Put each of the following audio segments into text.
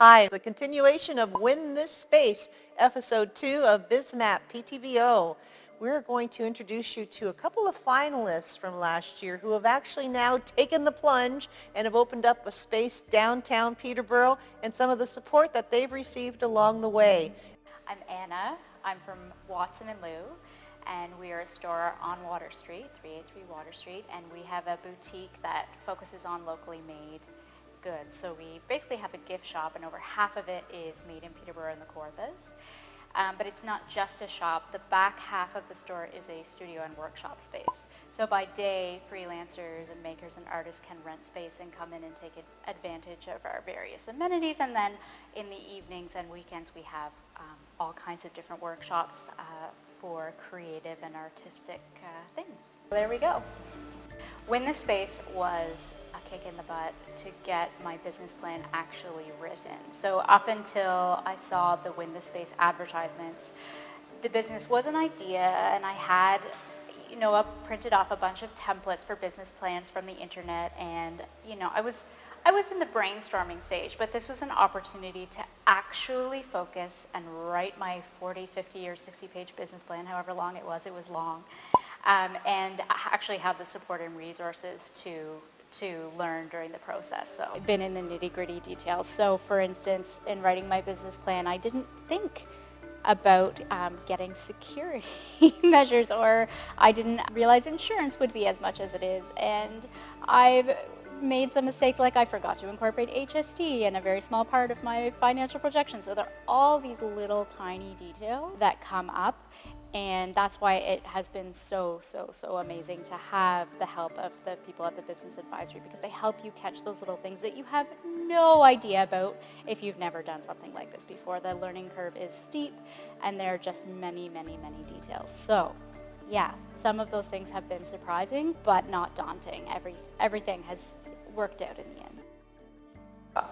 Hi, the continuation of Win This Space, Episode 2 of BizMap Ptbo. We're going to introduce you to a couple of finalists from last year who have actually now taken the plunge and have opened up a space downtown Peterborough and some of the support that they've received along the way. I'm Anna. I'm from Watson & Lou, and we are a store on Water Street, 383 Water Street, and we have a boutique that focuses on locally made goods. So we basically have a gift shop, and over half of it is made in Peterborough and the Kawarthas. But it's not just a shop. The back half of the store is a studio and workshop space. So by day, freelancers and makers and artists can rent space and come in and take advantage of our various amenities. And then in the evenings and weekends, we have all kinds of different workshops for creative and artistic things. There we go. Win This Space was a kick in the butt to get my business plan actually written. So up until I saw the Win This Space advertisements, the business was an idea, and I had, printed off a bunch of templates for business plans from the internet, and I was in the brainstorming stage, but this was an opportunity to actually focus and write my 40, 50, or 60-page business plan, however long it was long, and actually have the support and resources to learn during the process. So I've been in the nitty-gritty details. So for instance, in writing my business plan, I didn't think about getting security measures, or I didn't realize insurance would be as much as it is. And I've made some mistakes, like I forgot to incorporate HST in a very small part of my financial projections. So there are all these little tiny details that come up. And that's why it has been so amazing to have the help of the people at the Business Advisory, because they help you catch those little things that you have no idea about if you've never done something like this before. The learning curve is steep, and there are just many details. So yeah, some of those things have been surprising, but not daunting. Everything has worked out in the end.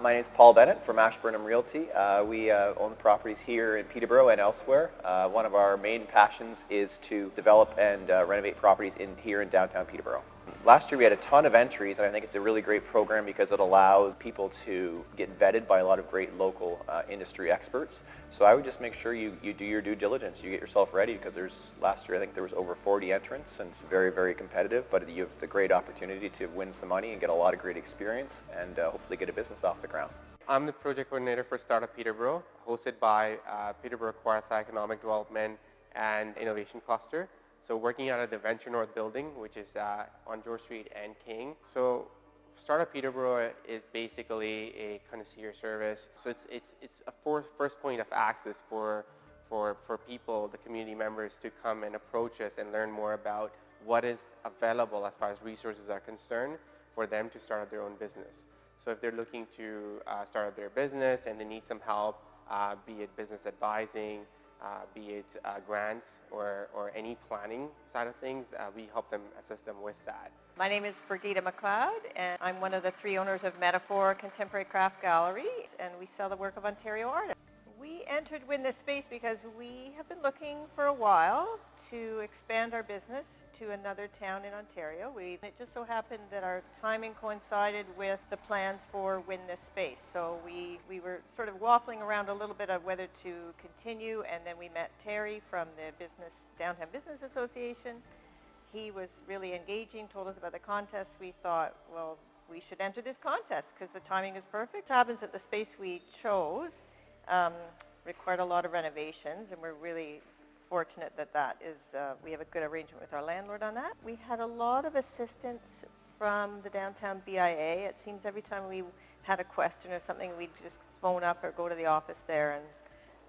My name is Paul Bennett from Ashburnham Realty. We own properties here in Peterborough and elsewhere. One of our main passions is to develop and renovate properties here in downtown Peterborough. Last year we had a ton of entries, and I think it's a really great program because it allows people to get vetted by a lot of great local industry experts. So I would just make sure you do your due diligence, you get yourself ready, because last year I think there was over 40 entrants, and it's very competitive, but you have the great opportunity to win some money and get a lot of great experience and hopefully get a business off the ground. I'm the project coordinator for Startup Peterborough, hosted by Peterborough Kawarthas Economic Development and Innovation Cluster. So working out of the Venture North building, which is on George Street and King. So Startup Peterborough is basically a concierge service. So it's a first point of access for people, the community members, to come and approach us and learn more about what is available as far as resources are concerned for them to start up their own business. So if they're looking to start up their business and they need some help, be it business advising, be it grants or any planning side of things, we help them, assist them with that. My name is Brigitte McLeod, and I'm one of the 3 owners of Metaphor Contemporary Craft Gallery, and we sell the work of Ontario artists. We entered Win This Space because we have been looking for a while to expand our business to another town in Ontario. It just so happened that our timing coincided with the plans for Win This Space. So we were sort of waffling around a little bit of whether to continue, and then we met Terry from the Downtown Business Association. He was really engaging, told us about the contest. We thought, well, we should enter this contest because the timing is perfect. It happens that the space we chose required a lot of renovations, and we're really fortunate that we have a good arrangement with our landlord on that. We had a lot of assistance from the downtown BIA. It seems every time we had a question or something, we'd just phone up or go to the office there,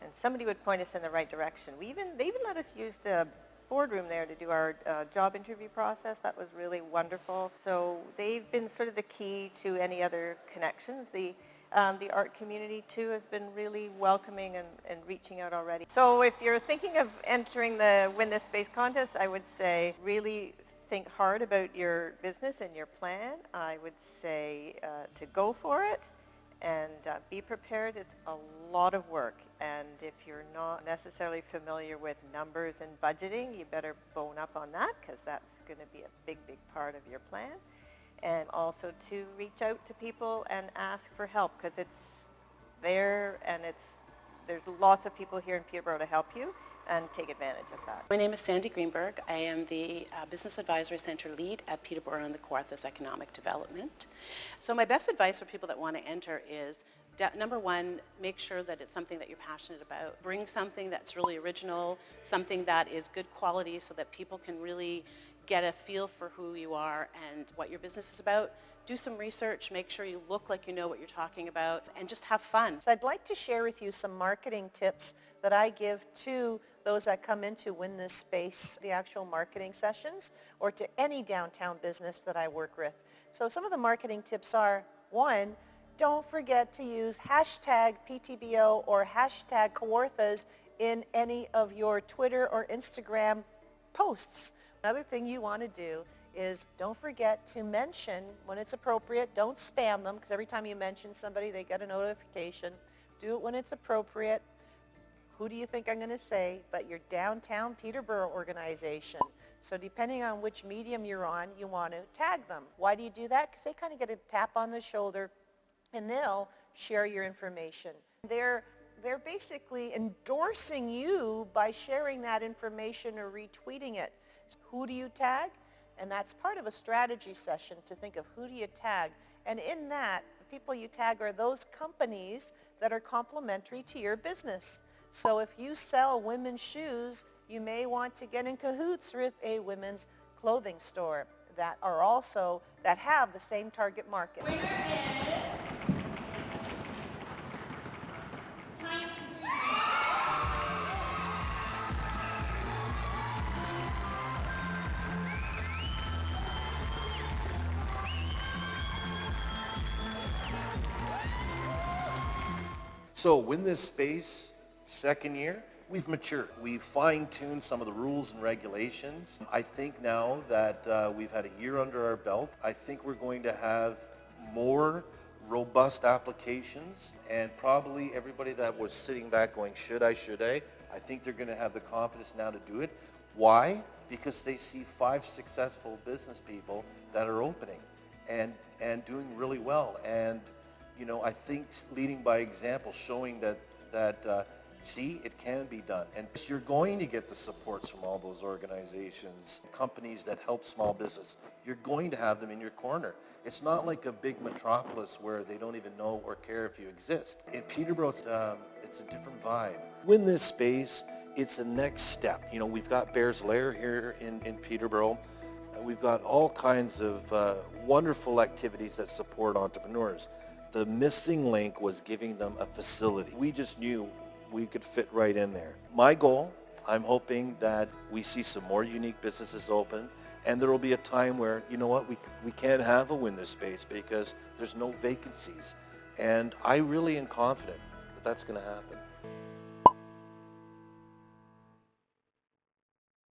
and somebody would point us in the right direction. They even let us use the boardroom there to do our job interview process. That was really wonderful. So they've been sort of the key to any other connections. The art community, too, has been really welcoming and reaching out already. So if you're thinking of entering the Win This Space contest, I would say really think hard about your business and your plan. I would say to go for it and be prepared. It's a lot of work, and if you're not necessarily familiar with numbers and budgeting, you better bone up on that, because that's going to be a big part of your plan. And also to reach out to people and ask for help, because there, and there's lots of people here in Peterborough to help you and take advantage of that. My name is Sandy Greenberg. I am the Business Advisory Center lead at Ptbo and the Kawarthas Economic Development. So my best advice for people that want to enter is, number one, make sure that it's something that you're passionate about. Bring something that's really original, something that is good quality so that people can really get a feel for who you are and what your business is about. Do some research, make sure you look like you know what you're talking about, and just have fun. So I'd like to share with you some marketing tips that I give to those that come in to Win This Space, the actual marketing sessions, or to any downtown business that I work with. So some of the marketing tips are, one, don't forget to use hashtag Ptbo or hashtag Kawarthas in any of your Twitter or Instagram posts. Another thing you want to do is don't forget to mention when it's appropriate. Don't spam them, because every time you mention somebody, they get a notification. Do it when it's appropriate. Who do you think I'm going to say? But your Downtown Peterborough organization. So depending on which medium you're on, you want to tag them. Why do you do that? Because they kind of get a tap on the shoulder and they'll share your information. They're basically endorsing you by sharing that information or retweeting it. Who do you tag? And that's part of a strategy session to think of who do you tag. And in that, the people you tag are those companies that are complementary to your business. So if you sell women's shoes, you may want to get in cahoots with a women's clothing store that have the same target market. So Win This Space, second year, we've matured. We've fine-tuned some of the rules and regulations. I think now that we've had a year under our belt, I think we're going to have more robust applications, and probably everybody that was sitting back going, should I? I think they're going to have the confidence now to do it. Why? Because they see 5 successful business people that are opening and doing really well. And you know, I think leading by example, showing that see, it can be done. And you're going to get the supports from all those organizations, companies that help small business. You're going to have them in your corner. It's not like a big metropolis where they don't even know or care if you exist. In Peterborough, it's a different vibe. Win This Space, it's a next step. You know, we've got Bears Lair here in Peterborough. We've got all kinds of wonderful activities that support entrepreneurs. The missing link was giving them a facility. We just knew we could fit right in there. My goal, I'm hoping that we see some more unique businesses open, and there will be a time where, you know what, we can't have a Win This Space because there's no vacancies. And I really am confident that that's going to happen.